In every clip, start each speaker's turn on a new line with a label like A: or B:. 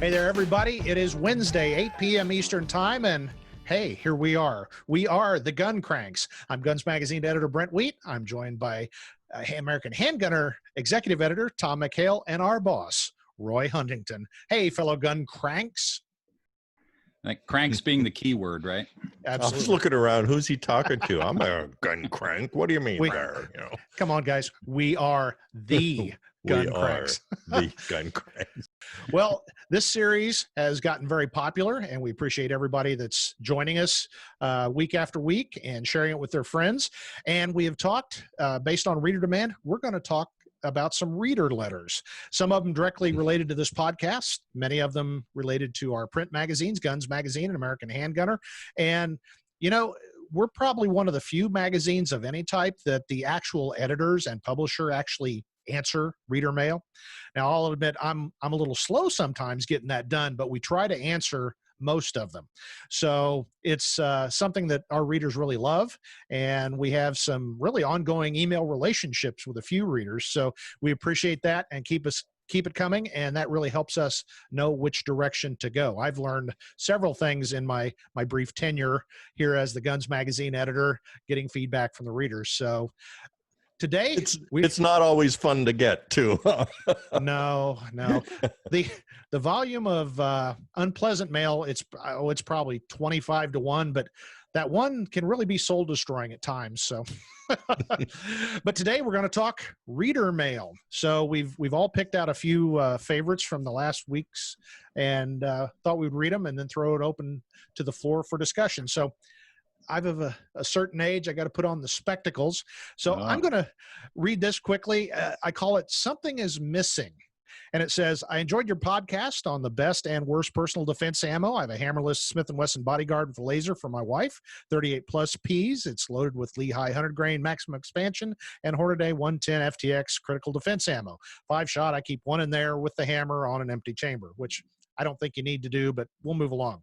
A: Hey there, everybody. It is Wednesday, 8 p.m. Eastern Time, and hey, here we are. We are the Gun Cranks. I'm Guns Magazine editor Brent T. I'm joined by American Handgunner executive editor Tom McHale and our boss, Roy Huntington. Hey, fellow Gun Cranks.
B: Like cranks being the key word, right?
A: Absolutely.
C: I was looking around. Who's he talking to? I'm a gun crank. What do you mean there? You know,
A: come on, guys. We are the Gun Cranks.
C: The Gun Cranks.
A: Well, this series has gotten very popular, and we appreciate everybody that's joining us week after week and sharing it with their friends. And we have talked, based on reader demand, we're going to talk about some reader letters, some of them directly related to this podcast, many of them related to our print magazines, Guns Magazine and American Handgunner. And, you know, we're probably one of the few magazines of any type that the actual editors and publisher actually answer reader mail. Now, I'll admit I'm a little slow sometimes getting that done, but we try to answer most of them. So it's something that our readers really love, and we have some really ongoing email relationships with a few readers. So we appreciate that and keep it coming, and that really helps us know which direction to go. I've learned several things in my brief tenure here as the Guns Magazine editor, getting feedback from the readers. So today,
C: it's not always fun to get to.
A: No. The volume of unpleasant mail, it's probably 25 to 1, but that one can really be soul destroying at times. So, but today we're going to talk reader mail. So we've all picked out a few favorites from the last weeks, and thought we'd read them and then throw it open to the floor for discussion. So I'm of a certain age. I got to put on the spectacles. So I'm going to read this quickly. I call it Something is Missing. And it says, I enjoyed your podcast on the best and worst personal defense ammo. I have a hammerless Smith & Wesson Bodyguard with a laser for my wife, 38 plus Ps. It's loaded with Lehigh 100 grain maximum expansion and Hornady 110 FTX critical defense ammo. 5-shot, I keep one in there with the hammer on an empty chamber, which I don't think you need to do, but we'll move along.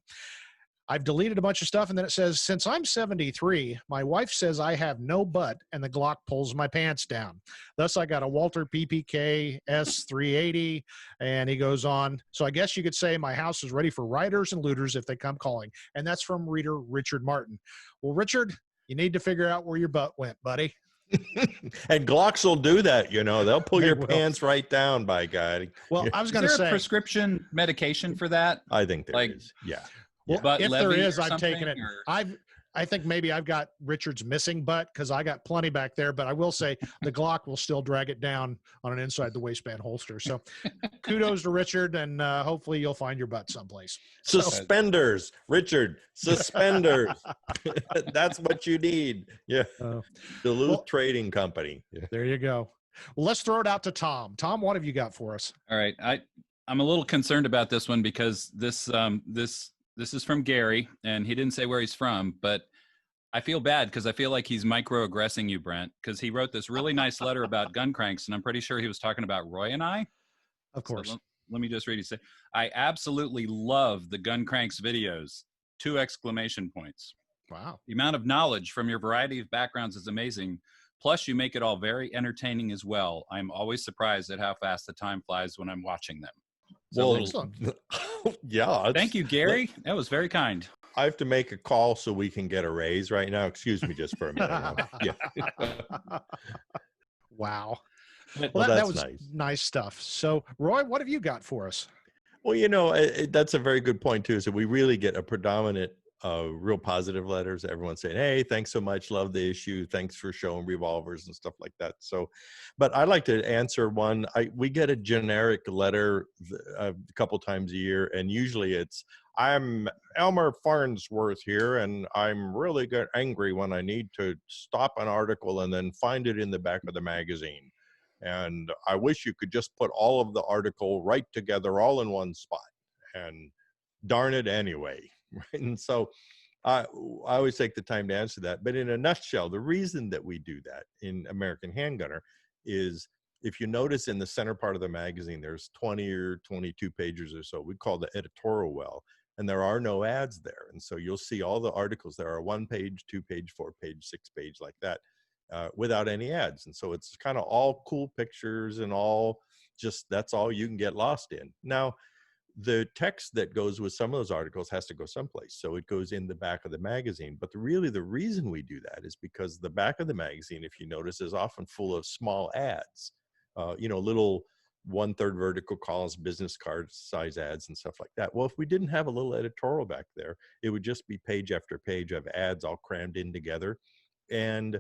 A: I've deleted a bunch of stuff, and then it says, since I'm 73, my wife says I have no butt, and the Glock pulls my pants down. Thus, I got a Walter PPK S380, and he goes on. So I guess you could say my house is ready for rioters and looters if they come calling. And that's from reader Richard Martin. Well, Richard, you need to figure out where your butt went, buddy.
C: And Glocks will do that, you know. They'll pull your pants right down, by God.
A: Well, I was going to say,
B: a prescription medication for that?
C: I think there is. Yeah.
A: Well,
B: Butt
A: if there is, I've
B: something,
A: taken it.
B: or?
A: I think maybe I've got Richard's missing butt because I got plenty back there, but I will say the Glock will still drag it down on an inside the waistband holster. So kudos to Richard, and hopefully you'll find your butt someplace.
C: Suspenders, Richard, suspenders. That's what you need. Yeah. Duluth Trading Company. Yeah.
A: There you go. Well, let's throw it out to Tom. Tom, what have you got for us?
B: All right. I'm a little concerned about this one because this is from Gary, and he didn't say where he's from, but I feel bad because I feel like he's microaggressing you, Brent, because he wrote this really nice letter about gun cranks, and I'm pretty sure he was talking about Roy and I.
A: Of course.
B: So let me just read it. I absolutely love the gun cranks videos. 2 exclamation points.
A: Wow.
B: The amount of knowledge from your variety of backgrounds is amazing. Plus, you make it all very entertaining as well. I'm always surprised at how fast the time flies when I'm watching them.
C: So
A: excellent.
C: Yeah.
B: Thank you, Gary. That was very kind.
C: I have to make a call so we can get a raise right now. Excuse me just for a minute. Yeah.
A: Wow.
C: Well,
A: that was
C: nice.
A: Nice stuff. So, Roy, what have you got for us?
C: Well, you know, that's a very good point, too. So we really get a predominant real positive letters. Everyone saying, hey, thanks so much. Love the issue. Thanks for showing revolvers and stuff like that. So, but I like to answer one. We get a generic letter a couple times a year, and usually it's, I'm Elmer Farnsworth here, and I'm really angry when I need to stop an article and then find it in the back of the magazine. And I wish you could just put all of the article right together all in one spot. And darn it anyway. Right? And so I always take the time to answer that. But in a nutshell, the reason that we do that in American Handgunner is, if you notice in the center part of the magazine, there's 20 or 22 pages or so. We call the editorial well, and there are no ads there. And so you'll see all the articles. There are 1 page, 2 page, 4 page, 6 page like that, without any ads. And so it's kind of all cool pictures and all just, that's all you can get lost in. Now, the text that goes with some of those articles has to go someplace. So it goes in the back of the magazine. But really the reason we do that is because the back of the magazine, if you notice, is often full of small ads, little 1/3 vertical columns, business card size ads and stuff like that. Well, if we didn't have a little editorial back there, it would just be page after page of ads all crammed in together. And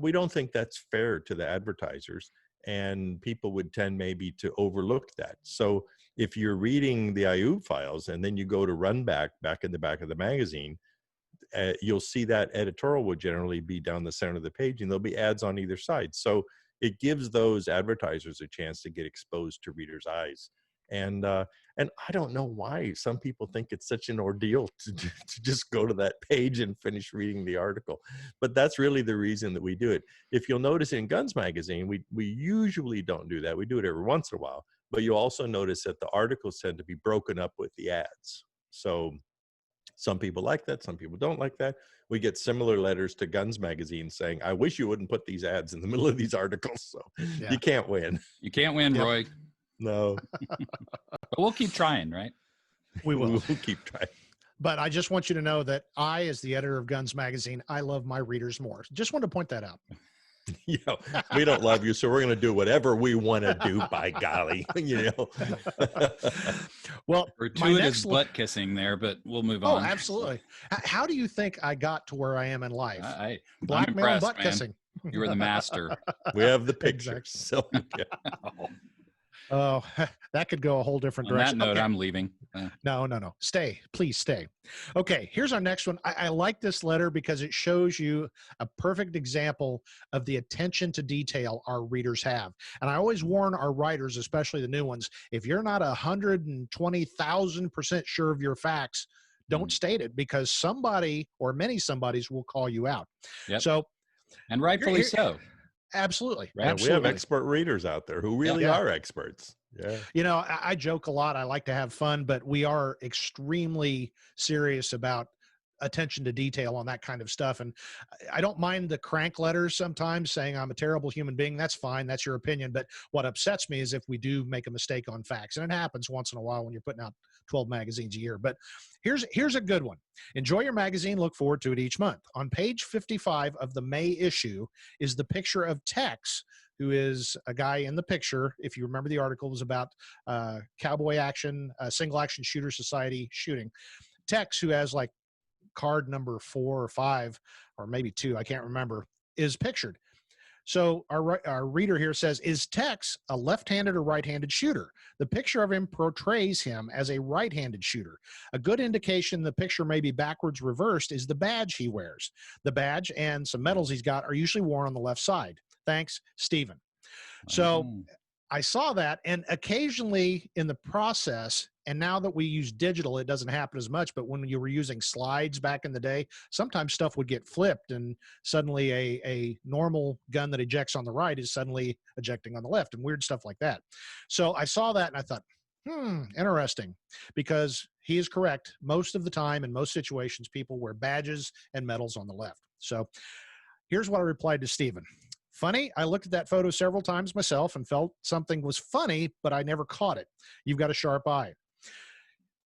C: we don't think that's fair to the advertisers. And people would tend maybe to overlook that. So if you're reading the IU files and then you go to run back in the back of the magazine, you'll see that editorial will generally be down the center of the page and there'll be ads on either side. So it gives those advertisers a chance to get exposed to readers' eyes. And I don't know why some people think it's such an ordeal to just go to that page and finish reading the article. But that's really the reason that we do it. If you'll notice in Guns Magazine, we usually don't do that. We do it every once in a while. But you'll also notice that the articles tend to be broken up with the ads. So some people like that. Some people don't like that. We get similar letters to Guns Magazine saying, I wish you wouldn't put these ads in the middle of these articles. So you can't win.
B: You can't win,
A: Yep.
B: Roy.
C: No.
B: But we'll keep trying, right?
A: We will.
C: We'll keep trying.
A: But I just want you to know that I, as the editor of Guns Magazine, I love my readers more. Just wanted to point that out.
C: We don't love you, so we're going to do whatever we want to do, by golly.
A: Well,
B: gratuitous butt kissing there, but we'll move on.
A: Oh, absolutely. How do you think I got to where I am in life?
B: I'm
A: Blackmail and
B: impressed,
A: butt
B: man.
A: kissing.
B: You were the master.
C: We have the pictures.
A: Exactly.
C: So,
A: Oh, that could go a whole different
B: On that
A: direction.
B: note,
A: Okay.
B: I'm leaving.
A: No. Stay. Please stay. Okay, here's our next one. I like this letter because it shows you a perfect example of the attention to detail our readers have. And I always warn our writers, especially the new ones, if you're not 120,000% sure of your facts, don't state it, because somebody or many somebodies will call you out.
B: Yep.
A: So,
B: and rightfully so.
A: Absolutely.
B: Right.
A: Absolutely.
C: we have expert readers out there who really are experts. Yeah.
A: You know, I joke a lot. I like to have fun, but we are extremely serious about attention to detail on that kind of stuff. And I don't mind the crank letters sometimes saying I'm a terrible human being. That's fine. That's your opinion. But what upsets me is if we do make a mistake on facts. And it happens once in a while when you're putting out 12 magazines a year. But here's a good one. Enjoy your magazine. Look forward to it each month. On page 55 of the May issue is the picture of Tex, who is a guy in the picture. If you remember, the article was about cowboy action, single action shooter society shooting. Tex, who has like card number 4 or 5, or maybe 2, I can't remember, is pictured. So our reader here says, is Tex a left-handed or right-handed shooter? The picture of him portrays him as a right-handed shooter. A good indication the picture may be backwards reversed is the badge he wears. The badge and some medals he's got are usually worn on the left side. Thanks, Stephen. So I saw that, and occasionally in the process, and now that we use digital, it doesn't happen as much, but when you were using slides back in the day, sometimes stuff would get flipped, and suddenly a normal gun that ejects on the right is suddenly ejecting on the left, and weird stuff like that. So I saw that, and I thought, interesting, because he is correct. Most of the time, in most situations, people wear badges and medals on the left. So here's what I replied to Stephen. Funny, I looked at that photo several times myself and felt something was funny, but I never caught it. You've got a sharp eye.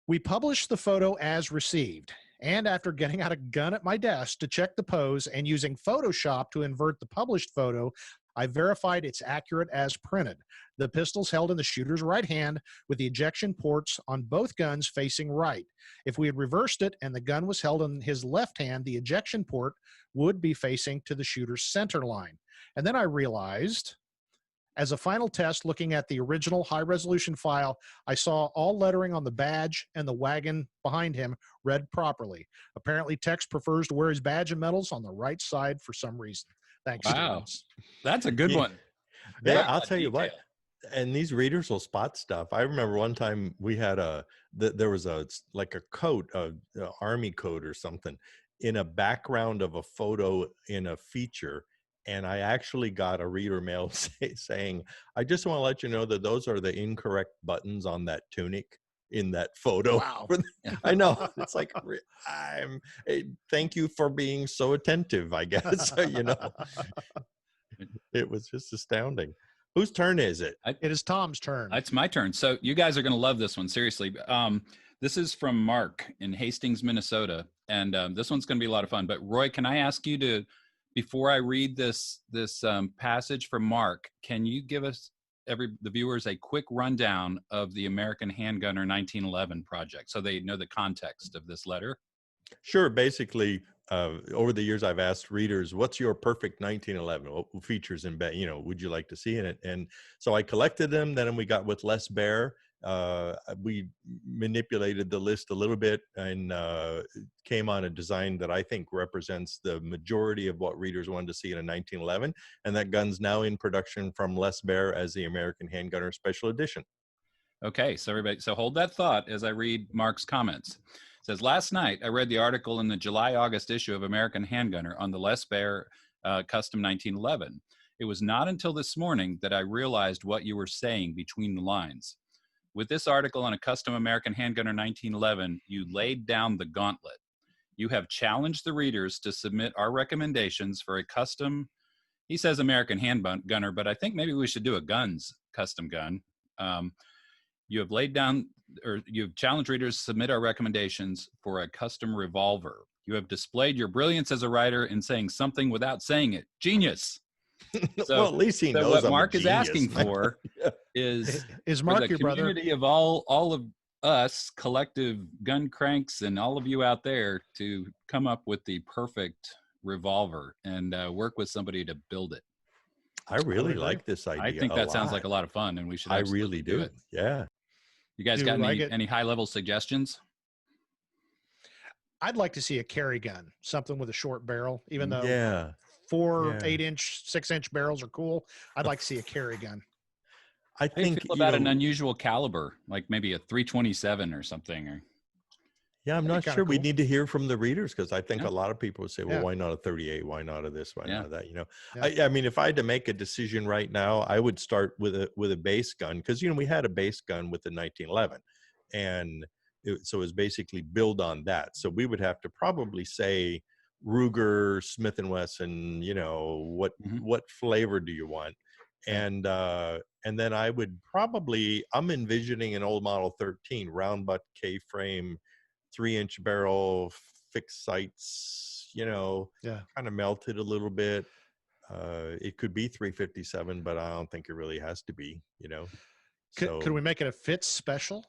A: We published the photo as received, and after getting out a gun at my desk to check the pose and using Photoshop to invert the published photo, I verified it's accurate as printed. The pistol's held in the shooter's right hand with the ejection ports on both guns facing right. If we had reversed it and the gun was held in his left hand, the ejection port would be facing to the shooter's center line. And then I realized, as a final test, looking at the original high-resolution file, I saw all lettering on the badge and the wagon behind him read properly. Apparently, Tex prefers to wear his badge and medals on the right side for some reason. Thanks.
B: Wow. That's a good one.
C: Yeah, I'll tell you what. And these readers will spot stuff. I remember one time we had there was a coat, an army coat or something, in a background of a photo in a feature. And I actually got a reader mail saying, I just want to let you know that those are the incorrect buttons on that tunic in that photo.
A: Wow.
C: I know. It's like, thank you for being so attentive, I guess. You know, it was just astounding. Whose turn is it?
A: It is Tom's turn.
B: It's my turn. So you guys are going to love this one. Seriously. This is from Mark in Hastings, Minnesota. And this one's going to be a lot of fun. But Roy, can I ask you to, before I read this passage from Mark, can you give us, the viewers, a quick rundown of the American Handgunner 1911 project so they know the context of this letter?
C: Sure. Basically, over the years, I've asked readers, what's your perfect 1911? What features in bed, would you like to see in it? And so I collected them. Then we got with Les Baer. We manipulated the list a little bit and came on a design that I think represents the majority of what readers wanted to see in a 1911. And that gun's now in production from Les Baer as the American Handgunner Special Edition.
B: Okay, so everybody, so hold that thought as I read Mark's comments. It says, last night I read the article in the July-August issue of American Handgunner on the Les Baer Custom 1911. It was not until this morning that I realized what you were saying between the lines. With this article on a custom American Handgunner 1911, you laid down the gauntlet. You have challenged the readers to submit our recommendations for a custom, he says American Handgunner, but I think maybe we should do a guns custom gun. You have laid down, or you've challenged readers to submit our recommendations for a custom revolver. You have displayed your brilliance as a writer in saying something without saying it. Genius. So,
C: well, at least he knows
B: what
C: I'm
B: Mark
C: a
B: is
C: genius.
B: asking for is
A: Mark
B: for the
A: your brother?
B: community of all of us, collective gun cranks, and all of you out there to come up with the perfect revolver and work with somebody to build it.
C: I really like this idea.
B: I think that sounds like a lot of fun, and we should.
C: I really do
B: it.
C: Yeah.
B: You guys got any high-level suggestions?
A: I'd like to see a carry gun, something with a short barrel, even though 8-inch, 6-inch barrels are cool. I'd like to see a carry gun.
C: I think
B: How do you feel about an unusual caliber, like maybe a 327 or something? Or
C: I'm not sure. Cool. We need to hear from the readers, because I think a lot of people would say, well, why not a 38? Why not a this? Why not that? I mean, if I had to make a decision right now, I would start with a base gun, because we had a base gun with the 1911, and so it was basically build on that. So we would have to probably say Ruger, Smith & Wesson, what flavor do you want? And then I would probably, I'm envisioning an old Model 13 round butt K-frame, 3-inch barrel, fixed sights, kind of melted a little bit. It could be 357, but I don't think it really has to be,
A: Could we make it a Fitz special?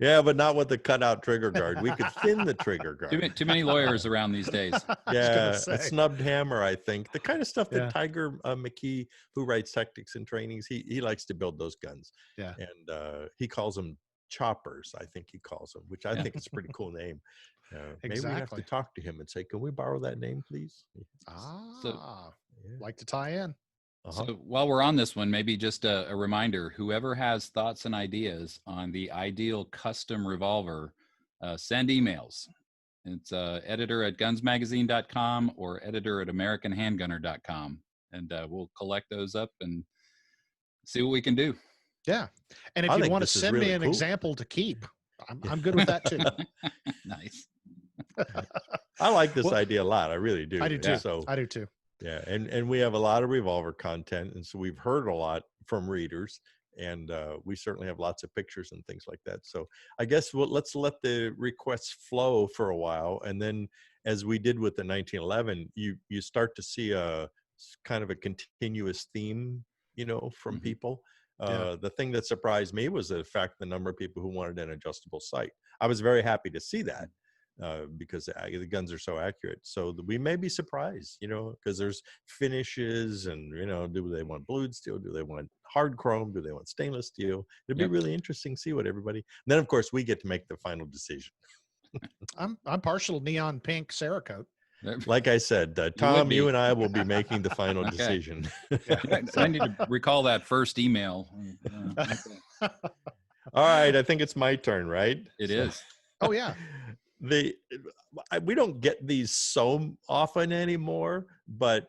C: Yeah, but not with the cutout trigger guard. We could thin the trigger guard.
B: Too many lawyers around these days.
C: Yeah, a snubbed hammer, I think. The kind of stuff that Tiger McKee, who writes Tactics and Trainings, he likes to build those guns. Yeah. And he calls them choppers, I think he calls them, which I think is a pretty cool name. Maybe we have to talk to him and say, can we borrow that name, please?
A: Like to tie in.
B: So while we're on this one, maybe just a reminder, whoever has thoughts and ideas on the ideal custom revolver, send emails. It's editor@gunsmagazine.com or editor@americanhandgunner.com. And we'll collect those up and see what we can do.
A: Yeah. And if you want to send me an example to keep, I'm good with that too.
B: Nice.
C: I like this idea a lot. I really do.
A: I do too. I do too.
C: Yeah, and we have a lot of revolver content, and so we've heard a lot from readers, and we certainly have lots of pictures and things like that. So I guess let's let the requests flow for a while, and then as we did with the 1911, you start to see a kind of a continuous theme, from people. The thing that surprised me was the fact the number of people who wanted an adjustable sight. I was very happy to see that. Because the guns are so accurate. So we may be surprised, because there's finishes and, do they want blued steel? Do they want hard chrome? Do they want stainless steel? It'd be really interesting to see what everybody, and then of course we get to make the final decision.
A: I'm partial neon pink Cerakote.
C: Like I said, Tom, you and I will be making the final decision.
B: I need to recall that first email.
C: All right. I think it's my turn, right?
B: It is.
A: Oh yeah.
C: We don't get these so often anymore, but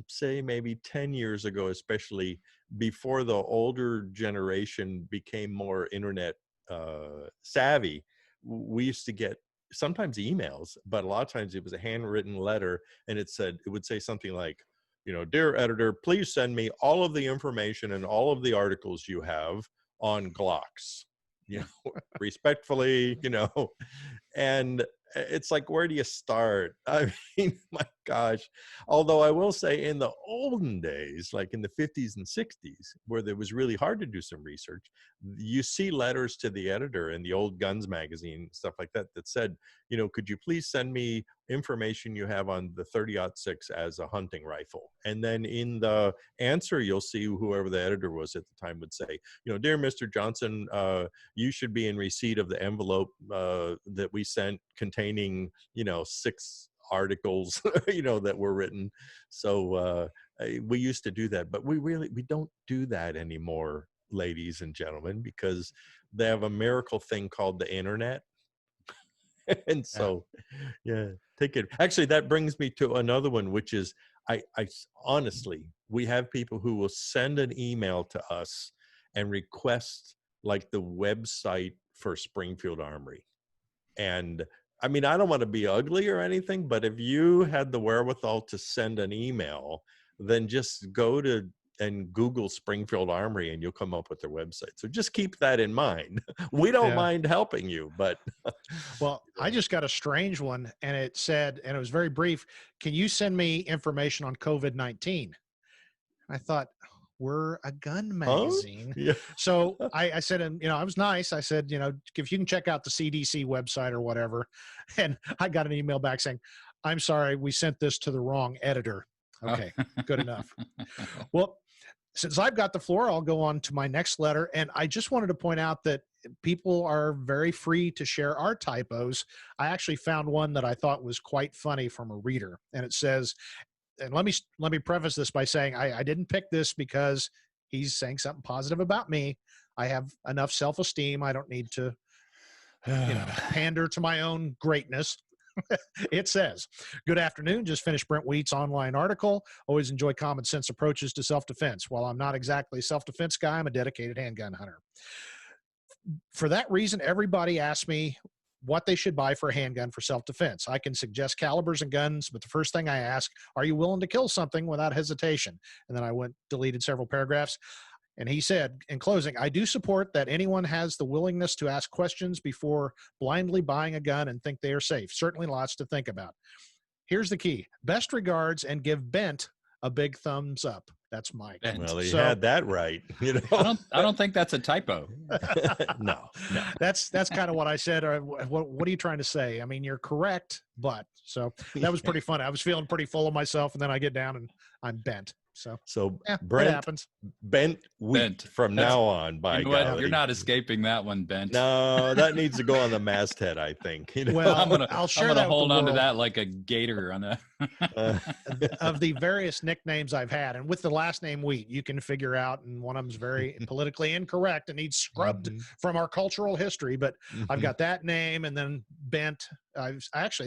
C: say maybe 10 years ago, especially before the older generation became more internet savvy, we used to get sometimes emails, but a lot of times it was a handwritten letter, and it would say something like, dear editor, please send me all of the information and all of the articles you have on Glocks, respectfully, and it's like, where do you start? I mean, my gosh. Although I will say, in the olden days, like in the 50s and 60s, where it was really hard to do some research, you see letters to the editor in the old Guns magazine, stuff like that, that said, could you please send me information you have on the 30-06 as a hunting rifle? And then in the answer, you'll see whoever the editor was at the time would say, dear Mr. Johnson, you should be in receipt of the envelope that we sent containing, 6 articles, that were written. So we used to do that, but we don't do that anymore, ladies and gentlemen, because they have a miracle thing called the internet. And so, take it. Actually, that brings me to another one, which is, I honestly, we have people who will send an email to us and request like the website for Springfield Armory. And I mean, I don't want to be ugly or anything, but if you had the wherewithal to send an email, then just go to and Google Springfield Armory and you'll come up with their website. So just keep that in mind. We don't mind helping you, but.
A: Well, I just got a strange one, and it said, and it was very brief, can you send me information on COVID-19? I thought, we're a gun magazine.
C: Huh? Yeah.
A: So I said, and I was nice. I said, if you can check out the CDC website or whatever. And I got an email back saying, I'm sorry, we sent this to the wrong editor. Okay, good enough. Well, since I've got the floor, I'll go on to my next letter. And I just wanted to point out that people are very free to share our typos. I actually found one that I thought was quite funny from a reader. And it says, and let me preface this by saying I didn't pick this because he's saying something positive about me. I have enough self-esteem. I don't need to pander to my own greatness. It says, good afternoon. Just finished Brent Wheat's online article. Always enjoy common sense approaches to self-defense. While I'm not exactly a self-defense guy, I'm a dedicated handgun hunter. For that reason, everybody asks me what they should buy for a handgun for self-defense. I can suggest calibers and guns, but the first thing I ask, are you willing to kill something without hesitation? And then I deleted several paragraphs. And he said, in closing, I do support that anyone has the willingness to ask questions before blindly buying a gun and think they are safe. Certainly lots to think about. Here's the key. Best regards, and give Brent a big thumbs up. That's Mike.
C: Well, he had that right.
B: I don't think that's a typo.
C: No.
A: That's kind of what I said. What are you trying to say? I mean, you're correct, but so that was pretty funny. I was feeling pretty full of myself, and then I get down and I'm bent. So
C: Brent,
A: it happens.
C: Bent Wheat from now on. By golly,
B: you're not escaping that one, Bent.
C: No, that needs to go on the masthead, I think.
A: Well,
B: I'll share that. Hold on to that like a gator on a.
A: Of the various nicknames I've had, and with the last name Wheat, you can figure out, and one of them's very politically incorrect and needs scrubbed from our cultural history. But I've got that name, and then Bent. I've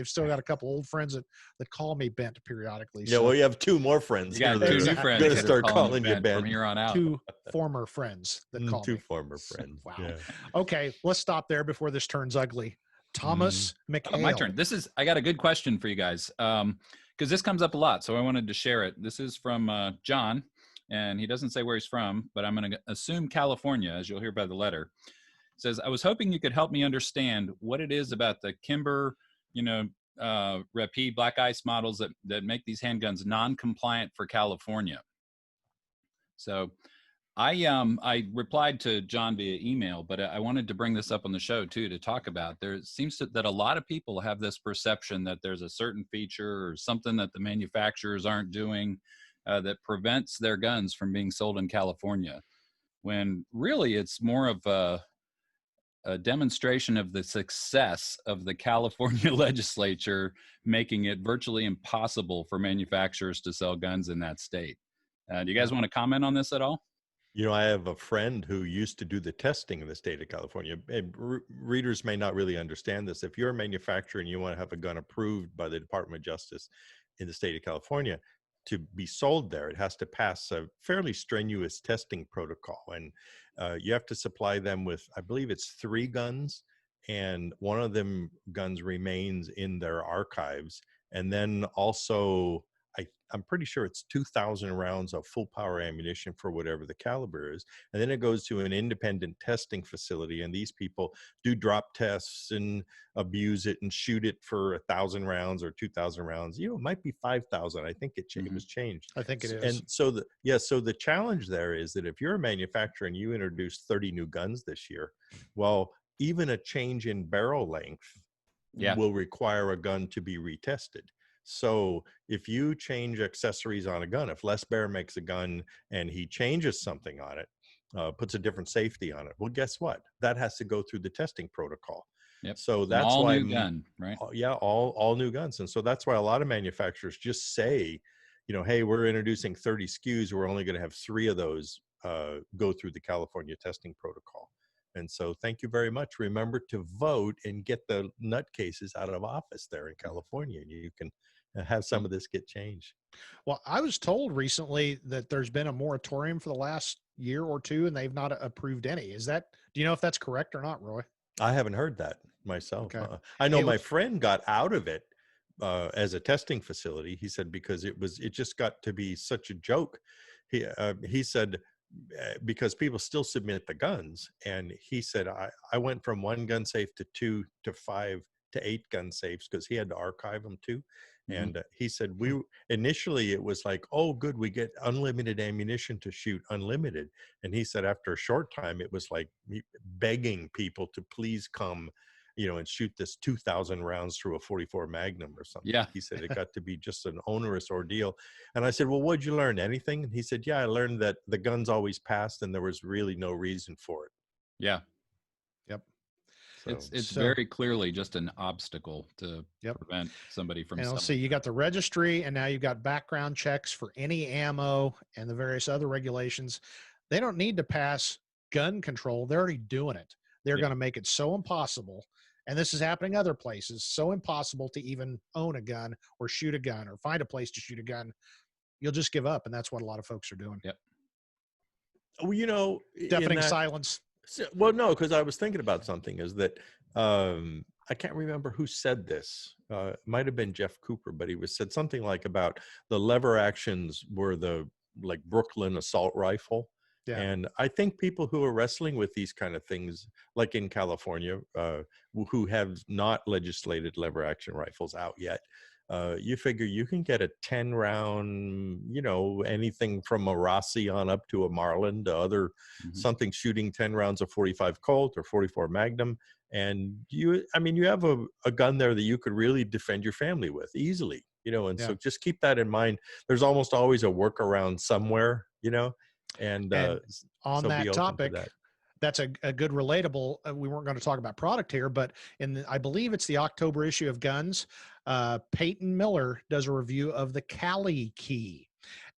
A: still got a couple old friends that call me Bent periodically.
C: Yeah, well, you have 2 more friends.
B: You got 2 new friends.
C: Going to start calling you Bent
B: from here on out.
A: 2 former friends that call
C: 2
A: me.
C: former friends.
A: Wow.
C: Yeah.
A: Okay, let's stop there before this turns ugly. Thomas McHale.
B: My turn. I got a good question for you guys because this comes up a lot, so I wanted to share it. This is from John, and he doesn't say where he's from, but I'm going to assume California, as you'll hear by the letter. It says, I was hoping you could help me understand what it is about the Kimber, Rapide Black Ice models that make these handguns non-compliant for California. So I replied to John via email, but I wanted to bring this up on the show too, to talk about. There seems that a lot of people have this perception that there's a certain feature or something that the manufacturers aren't doing that prevents their guns from being sold in California, when really it's more of a demonstration of the success of the California legislature making it virtually impossible for manufacturers to sell guns in that state. Do you guys want to comment on this at all?
C: I have a friend who used to do the testing in the state of California. And readers may not really understand this. If you're a manufacturer and you want to have a gun approved by the Department of Justice in the state of California to be sold there, it has to pass a fairly strenuous testing protocol. And you have to supply them with, I believe it's 3 guns, and one of them guns remains in their archives. And then also, I'm pretty sure it's 2,000 rounds of full power ammunition for whatever the caliber is. And then it goes to an independent testing facility. And these people do drop tests and abuse it and shoot it for 1,000 rounds or 2,000 rounds. You know, it might be 5,000. I think it was changed.
A: I think it is.
C: And so the challenge there is that if you're a manufacturer and you introduce 30 new guns this year, well, even a change in barrel length will require a gun to be retested. So if you change accessories on a gun, if Les Bear makes a gun and he changes something on it, puts a different safety on it, well, guess what? That has to go through the testing protocol.
B: Yep.
C: So that's
B: all
C: why
B: new gun, right?
C: Yeah, all new guns. And so that's why a lot of manufacturers just say, you know, hey, we're introducing 30 SKUs. We're only going to have 3 of those go through the California testing protocol. And so thank you very much. Remember to vote and get the nutcases out of office there in California. You can have some of this get changed.
A: Well, I was told recently that there's been a moratorium for the last year or two and they've not approved any. Do you know if that's correct or not, Roy?
C: I haven't heard that myself.
A: Okay.
C: I know my friend got out of it as a testing facility. He said, because it just got to be such a joke. He said, because people still submit the guns. And he said, I went from 1 gun safe to 2 to 5 to 8 gun safes because he had to archive them too. And he said, initially it was like, oh, good, we get unlimited ammunition to shoot unlimited. And he said, after a short time, it was like begging people to please come, you know, and shoot this 2,000 rounds through a 44 Magnum or something.
B: Yeah.
C: He said it got to be just an onerous ordeal. And I said, well, what'd you learn? Anything? And he said, yeah, I learned that the guns always passed and there was really no reason for it.
B: Yeah.
A: Yep.
C: So,
B: it's very clearly just an obstacle to prevent somebody from.
A: And let's see, you got the registry, and now you've got background checks for any ammo and the various other regulations. They don't need to pass gun control. They're already doing it. They're going to make it so impossible. And this is happening other places, so impossible to even own a gun or shoot a gun or find a place to shoot a gun. You'll just give up. And that's what a lot of folks are doing.
B: Yep.
C: Well, you know,
A: deafening silence.
C: Well, no, because I was thinking about something is that I can't remember who said this. It might have been Jeff Cooper, but he said something like about the lever actions were the like Brooklyn assault rifle. Yeah. And I think people who are wrestling with these kind of things, like in California, who have not legislated lever action rifles out yet, you figure you can get a 10 round, you know, anything from a Rossi on up to a Marlin to other something shooting 10 rounds of 45 Colt or 44 Magnum. And you have a gun there that you could really defend your family with easily, you know, and so just keep that in mind. There's almost always a workaround somewhere, you know, and
A: on that topic, that's a good relatable. We weren't going to talk about product here, but I believe it's the October issue of Guns. Peyton Miller does a review of the Cali Key,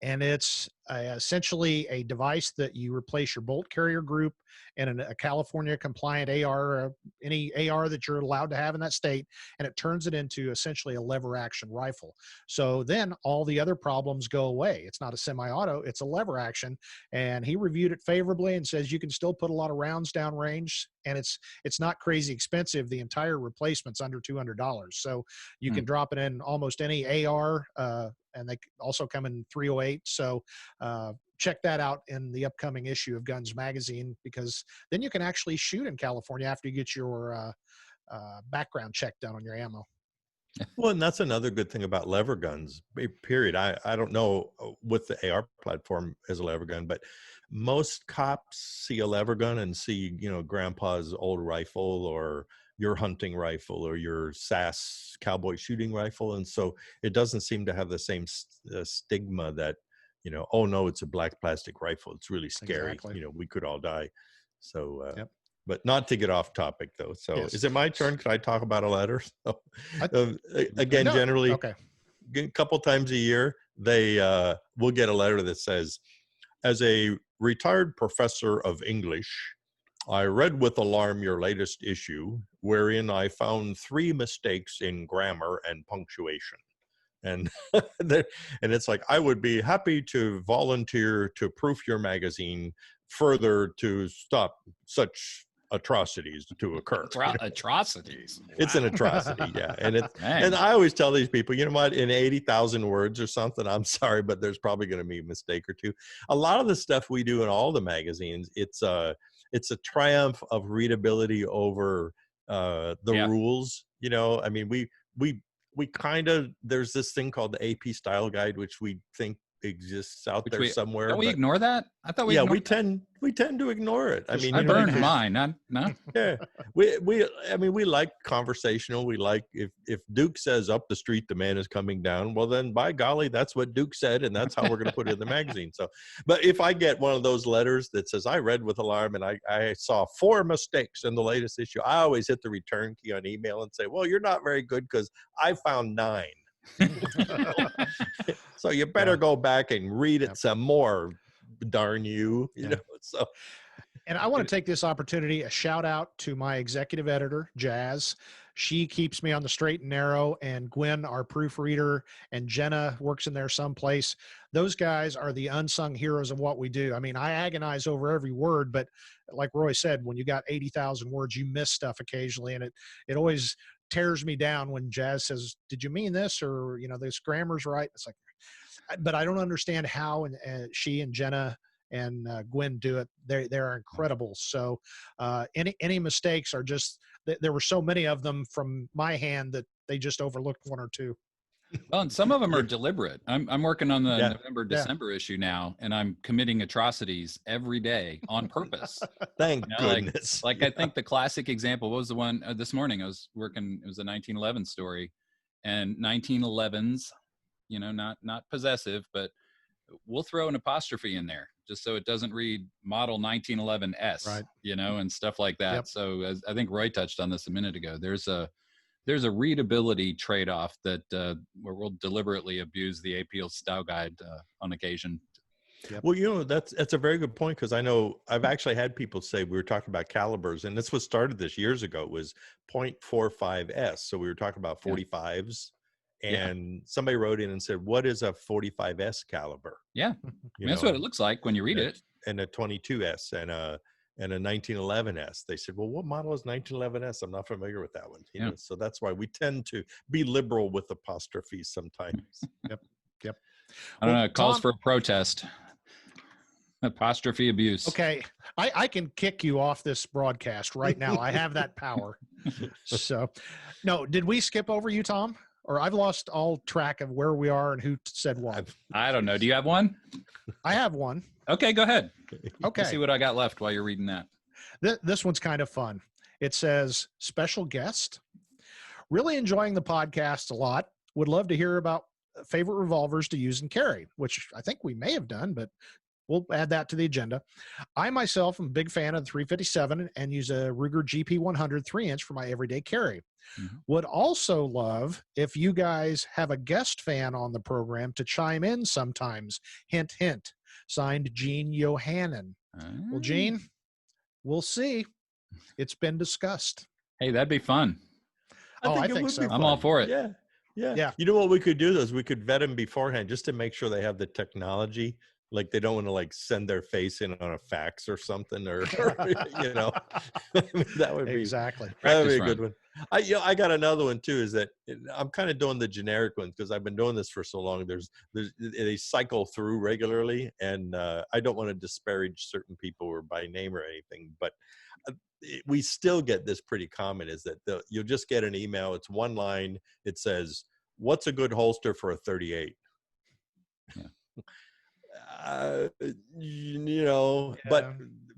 A: and it's essentially a device that you replace your bolt carrier group and a California compliant AR, any AR that you're allowed to have in that state, and it turns it into essentially a lever action rifle. So then all the other problems go away. It's not a semi-auto, it's a lever action. And he reviewed it favorably and says you can still put a lot of rounds down range, and it's not crazy expensive. The entire replacement's under $200. So you can drop it in almost any AR, and they also come in 308. So check that out in the upcoming issue of Guns Magazine, because then you can actually shoot in California after you get your background check done on your ammo.
C: Well, and that's another good thing about lever guns, period. I don't know with the AR platform as a lever gun, but most cops see a lever gun and see, you know, grandpa's old rifle or your hunting rifle or your SAS cowboy shooting rifle. And so it doesn't seem to have the same stigma that, you know, oh no, it's a black plastic rifle. It's really scary. Exactly. You know, we could all die. So, but not to get off topic though. So is it my turn? Can I talk about a letter? So, again, generally a couple times a year, they will get a letter that says, as a retired professor of English, I read with alarm your latest issue, wherein I found 3 mistakes in grammar and punctuation. And and it's like, I would be happy to volunteer to proof your magazine further to stop such atrocities to occur.
B: Atrocities.
C: It's an atrocity, yeah. And it's
B: Dang.
C: and I always tell these people, you know what, in 80,000 words or something, I'm sorry, but there's probably going to be a mistake or two. A lot of the stuff we do in all the magazines, it's a triumph of readability over the rules. You know, I mean, we kind of, there's this thing called the AP style guide, which we think exists out there somewhere.
B: Don't we ignore that? I thought
C: we tend to ignore it. I mean,
B: I burned mine. No.
C: Yeah, we like conversational. We like, if Duke says up the street the man is coming down, well then by golly, that's what Duke said, and that's how we're going to put it in the magazine. So, but if I get one of those letters that says I read with alarm and I saw 4 mistakes in the latest issue, I always hit the return key on email and say, well, you're not very good because I found 9. So you better go back and read it some more, darn you. You know. So,
A: and I want to take this opportunity, a shout out to my executive editor, Jazz. She keeps me on the straight and narrow, and Gwen, our proofreader, and Jenna works in there someplace. Those guys are the unsung heroes of what we do. I mean, I agonize over every word, but like Roy said, when you got 80,000 words, you miss stuff occasionally, and it always tears me down when Jazz says, did you mean this? Or, you know, this grammar's right. It's like, but I don't understand how, and she and Jenna and Gwen do it. They're incredible. So any mistakes are just, there were so many of them from my hand that they just overlooked 1 or 2.
B: Well, and some of them are deliberate. I'm working on the November, December issue now, and I'm committing atrocities every day on purpose.
C: Thank goodness.
B: Like I think the classic example, what was the one this morning? I was working, it was a 1911 story, and 1911s, you know, not possessive, but we'll throw an apostrophe in there just so it doesn't read model 1911S,
A: right,
B: you know, and stuff like that.
A: Yep.
B: So as I think Roy touched on this a minute ago, there's a readability trade-off that where we'll deliberately abuse the APL style guide on occasion.
C: Yep. Well, you know, that's a very good point, because I know I've actually had people say, we were talking about calibers, and this was started this years ago, it was 0.45S. So we were talking about 45s. And somebody wrote in and said, what is a 45S caliber?
B: Yeah. That's what it looks like when you read it.
C: And a 22S and a 1911S. They said, well, what model is 1911S? I'm not familiar with that one. You know, so that's why we tend to be liberal with apostrophes sometimes.
A: Yep.
B: I don't know. It calls for a protest. Apostrophe abuse.
A: Okay. I can kick you off this broadcast right now. I have that power. So, no, did we skip over you, Tom? Or I've lost all track of where we are and who said what.
B: I don't know. Do you have one?
A: I have one.
B: Okay, go ahead.
A: Okay.
B: Let's see what I got left while you're reading that.
A: This one's kind of fun. It says, special guest. Really enjoying the podcast a lot. Would love to hear about favorite revolvers to use and carry, which I think we may have done, but we'll add that to the agenda. I myself am a big fan of the 357 and use a Ruger GP100 3-inch for my everyday carry. Mm-hmm. Would also love if you guys have a guest fan on the program to chime in sometimes. Hint, hint. Signed, Gene Yohannan. Well, Gene, we'll see. It's been discussed.
B: Hey, that'd be fun.
A: I think so.
B: I'm all for it.
C: Yeah. You know what we could do is we could vet them beforehand just to make sure they have the technology. Like they don't want to like send their face in on a fax or something, or you know, that would be
A: exactly.
C: That would be a good one. I got another one too. Is that I'm kind of doing the generic ones because I've been doing this for so long. They cycle through regularly, and I don't want to disparage certain people or by name or anything, but we still get this pretty common. Is that you'll just get an email. It's one line. It says, "What's a good holster for a 38?" Yeah. You know, but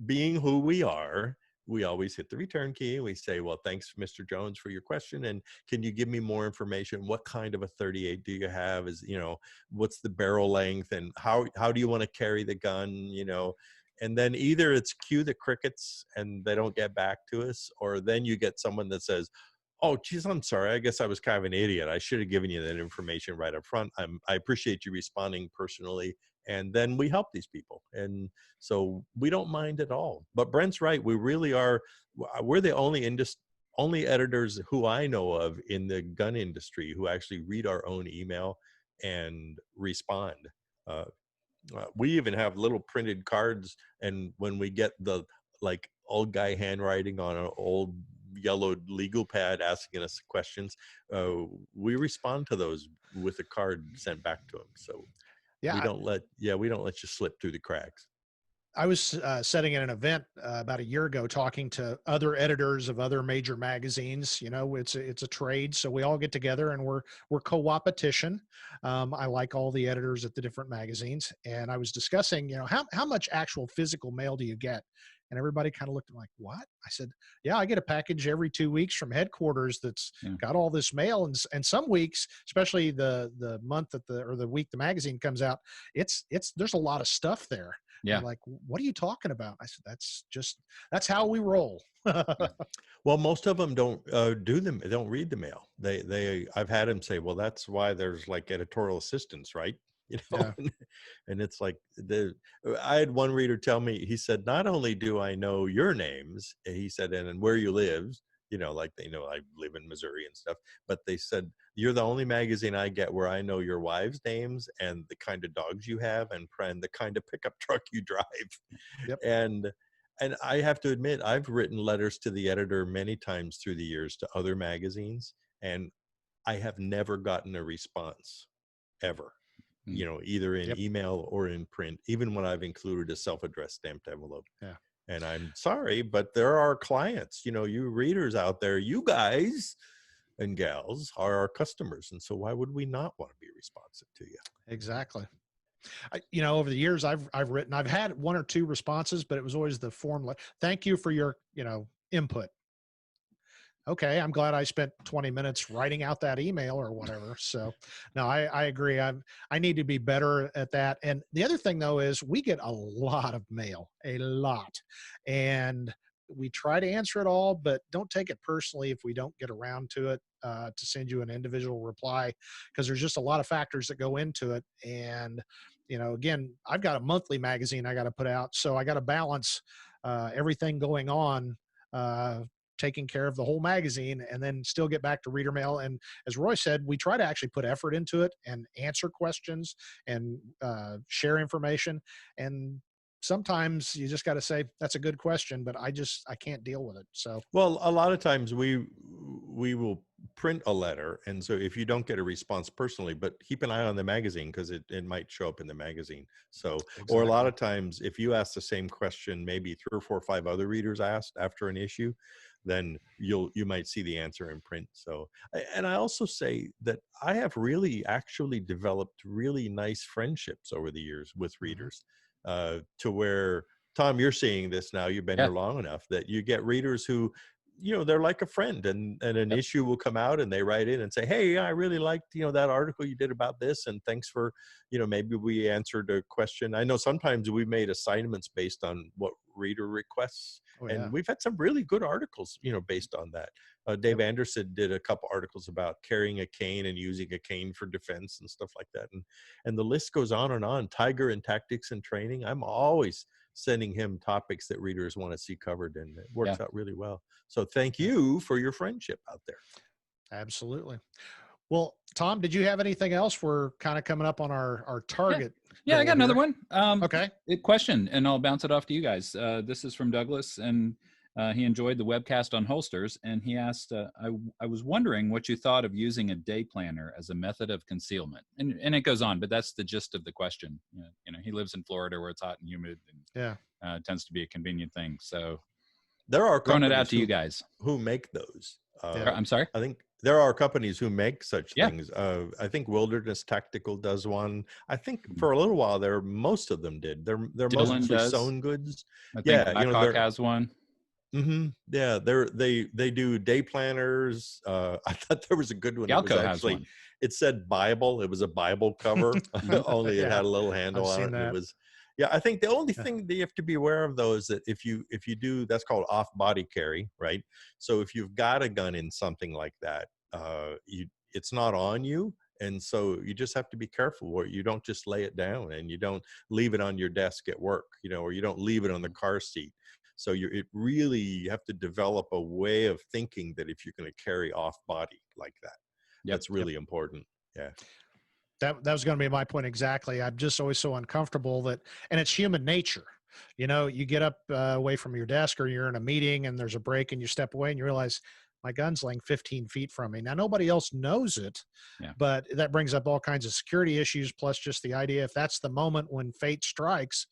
C: being who we are, we always hit the return key. We say, well, thanks, Mr. Jones, for your question. And can you give me more information? What kind of a 38 do you have? Is, you know, what's the barrel length, and how do you want to carry the gun? You know, and then either it's cue the crickets and they don't get back to us, or then you get someone that says, oh, geez, I'm sorry. I guess I was kind of an idiot. I should have given you that information right up front. I appreciate you responding personally. And then we help these people. And so we don't mind at all. But Brent's right. We really are. We're the only editors who I know of in the gun industry who actually read our own email and respond. We even have little printed cards. And when we get the like old guy handwriting on an old yellowed legal pad asking us questions, we respond to those with a card sent back to them. So
A: Yeah,
C: we don't let you slip through the cracks.
A: I was setting at an event about a year ago, talking to other editors of other major magazines. You know, it's a trade, so we all get together and we're co-opetition. I like all the editors at the different magazines, and I was discussing, you know, how much actual physical mail do you get? And everybody kind of looked at me like, what? I said, yeah, I get a package every 2 weeks from headquarters that's got all this mail, and some weeks, especially the month that the week the magazine comes out, it's there's a lot of stuff there.
B: Yeah.
A: They're like, what are you talking about? I said, that's how we roll.
C: Well, most of them don't they don't read the mail. I've had them say, well, that's why there's like editorial assistants, right? You know,
A: Yeah.
C: and it's like I had one reader tell me, he said, not only do I know your names, he said, and where you live, you know, like they know I live in Missouri and stuff, but they said, you're the only magazine I get where I know your wives' names and the kind of dogs you have and the kind of pickup truck you drive.
A: Yep.
C: And I have to admit, I've written letters to the editor many times through the years to other magazines, and I have never gotten a response ever, you know, either in email or in print, even when I've included a self-addressed stamped envelope.
A: Yeah.
C: And I'm sorry, but there are clients, you know, you readers out there, you guys and gals are our customers. And so why would we not want to be responsive to you?
A: Exactly. You know, over the years, I've had one or two responses, but it was always the form. Thank you for your, you know, input. Okay, I'm glad I spent 20 minutes writing out that email or whatever. So, no, I agree. I need to be better at that. And the other thing, though, is we get a lot of mail, a lot, and we try to answer it all, but don't take it personally if we don't get around to it, to send you an individual reply, because there's just a lot of factors that go into it. And, you know, again, I've got a monthly magazine I got to put out, so I got to balance everything going on, taking care of the whole magazine, and then still get back to reader mail. And as Roy said, we try to actually put effort into it and answer questions and share information. And sometimes you just got to say, that's a good question, but I can't deal with it. So,
C: well, a lot of times we will print a letter. And so if you don't get a response personally, but keep an eye on the magazine, because it might show up in the magazine. So,
A: exactly.
C: Or a lot of times if you ask the same question, maybe 3 or 4 or 5 other readers asked after an issue, then you might see the answer in print. So, and I also say that I have really actually developed really nice friendships over the years with readers, to where, Tom, you're seeing this now, you've been here long enough that you get readers who, you know, they're like a friend, and an issue will come out and they write in and say, hey, I really liked, you know, that article you did about this, and thanks for, you know, maybe we answered a question. I know sometimes we made assignments based on what reader requests, and we've had some really good articles, you know, based on that. Dave Anderson did a couple articles about carrying a cane and using a cane for defense and stuff like that, and the list goes on and on. Tiger in Tactics and Training, I'm always sending him topics that readers want to see covered, and it works out really well. So thank you for your friendship out there.
A: Absolutely. Well, Tom, did you have anything else? We're kind of coming up on our target.
B: Yeah, I got another one.
A: Okay.
B: Question, and I'll bounce it off to you guys. This is from Douglas, and he enjoyed the webcast on holsters, and he asked, I was wondering what you thought of using a day planner as a method of concealment. And it goes on, but that's the gist of the question. You know, he lives in Florida where it's hot and humid, and it tends to be a convenient thing. So
C: there are
B: throwing it out to you guys
C: who make those.
B: I'm sorry?
C: I think there are companies who make such things. I think Wilderness Tactical does one. I think for a little while there, most of them did. They're mostly sewn goods.
B: I think Blackhawk has one.
C: Yeah, they do day planners. I thought there was a good one.
B: Galco has one.
C: It said Bible. It was a Bible cover, only it had a little handle on it. And it was, I think the only thing that you have to be aware of, though, is that if you do, that's called off body carry, right? So if you've got a gun in something like that, it's not on you. And so you just have to be careful where you don't just lay it down, and you don't leave it on your desk at work, you know, or you don't leave it on the car seat. So you have to develop a way of thinking that if you're going to carry off body like that, that's really important. Yeah.
A: That was going to be my point exactly. I'm just always so uncomfortable and it's human nature. You know, you get up away from your desk, or you're in a meeting and there's a break and you step away and you realize my gun's laying 15 feet from me. Now, nobody else knows it,
B: Yeah.
A: but that brings up all kinds of security issues. Plus just the idea, if that's the moment when fate strikes,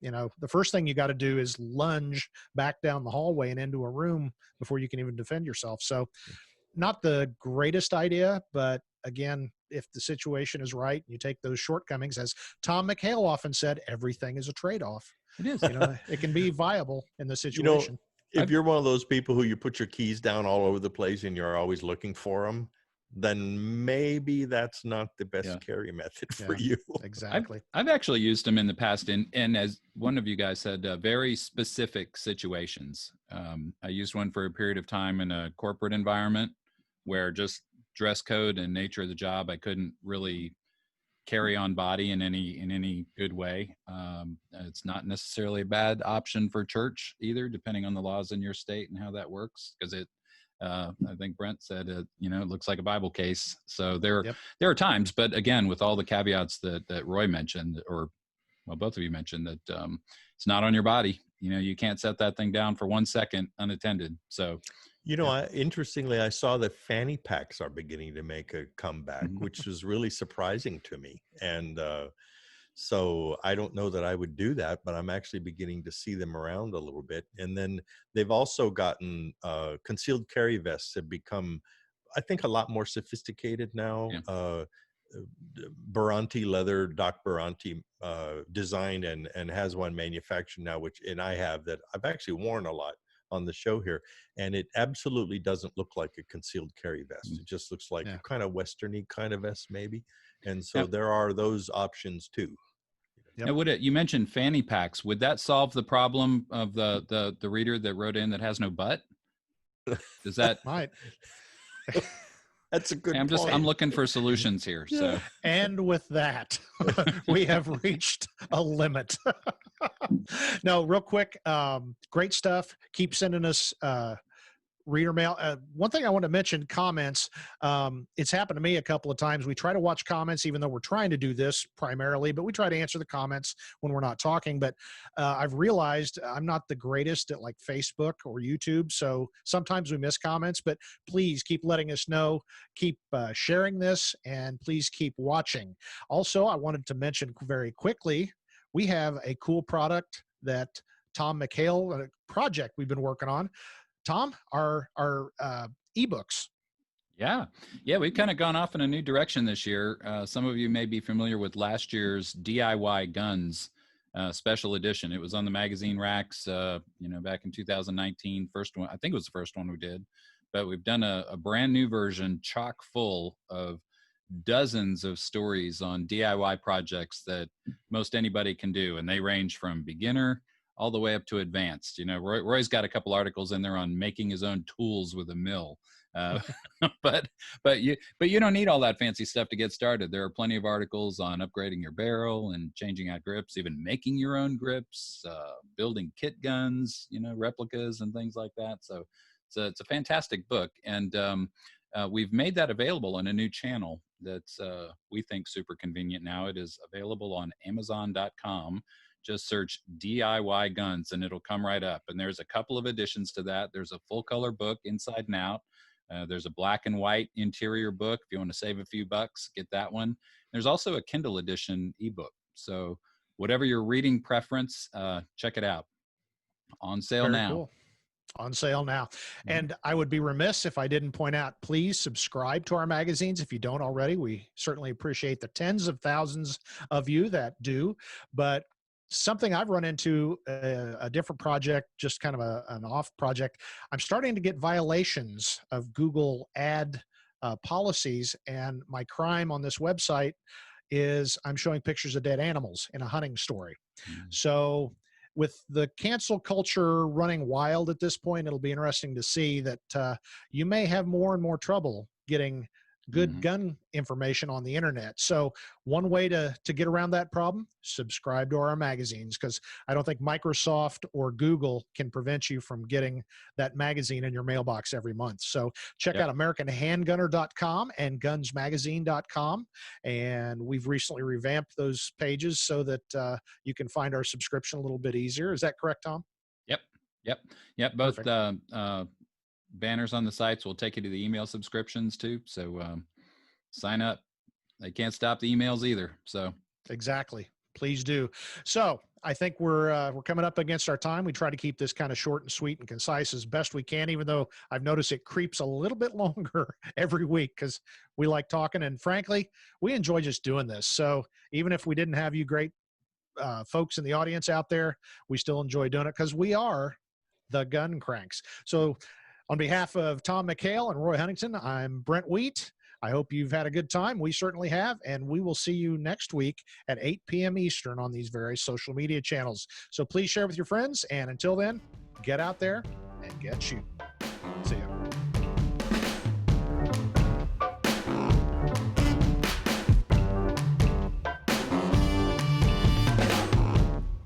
A: you know, the first thing you got to do is lunge back down the hallway and into a room before you can even defend yourself. So not the greatest idea, but again, if the situation is right, you take those shortcomings. As Tom McHale often said, everything is a trade-off.
B: It is.
A: You know, it can be viable in the
C: You know,
A: situation.
C: if you're one of those people who you put your keys down all over the place and you're always looking for them, then maybe that's not the best carry method for you.
A: Exactly.
B: I've actually used them in the past in as one of you guys said, very specific situations. I used one for a period of time in a corporate environment where just dress code and nature of the job, I couldn't really carry on body in any good way. It's not necessarily a bad option for church either, depending on the laws in your state and how that works, because it I think Brent said it looks like a Bible case. So there are times, but again, with all the caveats that Roy mentioned, or well, both of you mentioned, that it's not on your body. You can't set that thing down for 1 second unattended. So
C: interestingly, I saw that fanny packs are beginning to make a comeback, which was really surprising to me. And so I don't know that I would do that, but I'm actually beginning to see them around a little bit. And then they've also gotten concealed carry vests have become, I think, a lot more sophisticated now. Yeah. Baranti leather, Doc Baranti designed and has one manufactured now, and I have that I've actually worn a lot on the show here, and it absolutely doesn't look like a concealed carry vest. It just looks like a kind of westerny kind of vest maybe. And so there are those options too.
B: Now, you mentioned fanny packs. Would that solve the problem of the reader that wrote in that has no butt? Does that
A: might?
C: That's a good point.
B: I'm looking for solutions here. So,
A: and with that, we have reached a limit. No, real quick, great stuff. Keep sending us reader mail. One thing I want to mention, comments. It's happened to me a couple of times. We try to watch comments, even though we're trying to do this primarily, but we try to answer the comments when we're not talking. But I've realized I'm not the greatest at like Facebook or YouTube, so sometimes we miss comments. But please keep letting us know, keep sharing this, and please keep watching. Also, I wanted to mention very quickly, we have a cool product that Tom McHale, a project we've been working on. Tom, our ebooks.
B: Yeah, we've kind of gone off in a new direction this year. Some of you may be familiar with last year's DIY Guns special edition. It was on the magazine racks, back in 2019. First one, I think it was the first one we did. But we've done a brand new version, chock full of dozens of stories on DIY projects that most anybody can do, and they range from beginner all the way up to advanced. Roy's got a couple articles in there on making his own tools with a mill. But you don't need all that fancy stuff to get started. There are plenty of articles on upgrading your barrel and changing out grips, even making your own grips, building kit guns, replicas and things like that. So it's a fantastic book. And we've made that available on a new channel that's we think super convenient now. It is available on Amazon.com. Just search DIY Guns and it'll come right up. And there's a couple of additions to that. There's a full color book inside and out. There's a black and white interior book. If you want to save a few bucks, get that one. There's also a Kindle edition ebook. So whatever your reading preference, check it out. On sale
A: Very
B: now.
A: Cool. On sale now. And I would be remiss if I didn't point out, please subscribe to our magazines. If you don't already, we certainly appreciate the tens of thousands of you that do. But something I've run into, a different project, just kind of an off project. I'm starting to get violations of Google ad policies, and my crime on this website is I'm showing pictures of dead animals in a hunting story. So with the cancel culture running wild at this point, it'll be interesting to see that you may have more and more trouble getting good gun information on the internet. So one way to get around that problem, subscribe to our magazines, because I don't think Microsoft or Google can prevent you from getting that magazine in your mailbox every month. So check out AmericanHandgunner.com and gunsmagazine.com. And we've recently revamped those pages so that you can find our subscription a little bit easier. Is that correct, Tom?
B: Yep. Both banners on the sites will take you to the email subscriptions too. So sign up. They can't stop the emails either. So
A: exactly. Please do. So I think we're coming up against our time. We try to keep this kind of short and sweet and concise as best we can, even though I've noticed it creeps a little bit longer every week because we like talking. And frankly, we enjoy just doing this. So even if we didn't have you great folks in the audience out there, we still enjoy doing it because we are the Gun Cranks. So on behalf of Tom McHale and Roy Huntington, I'm Brent Wheat. I hope you've had a good time. We certainly have, and we will see you next week at 8 p.m. Eastern on these various social media channels. So please share with your friends, and until then, get out there and get shooting.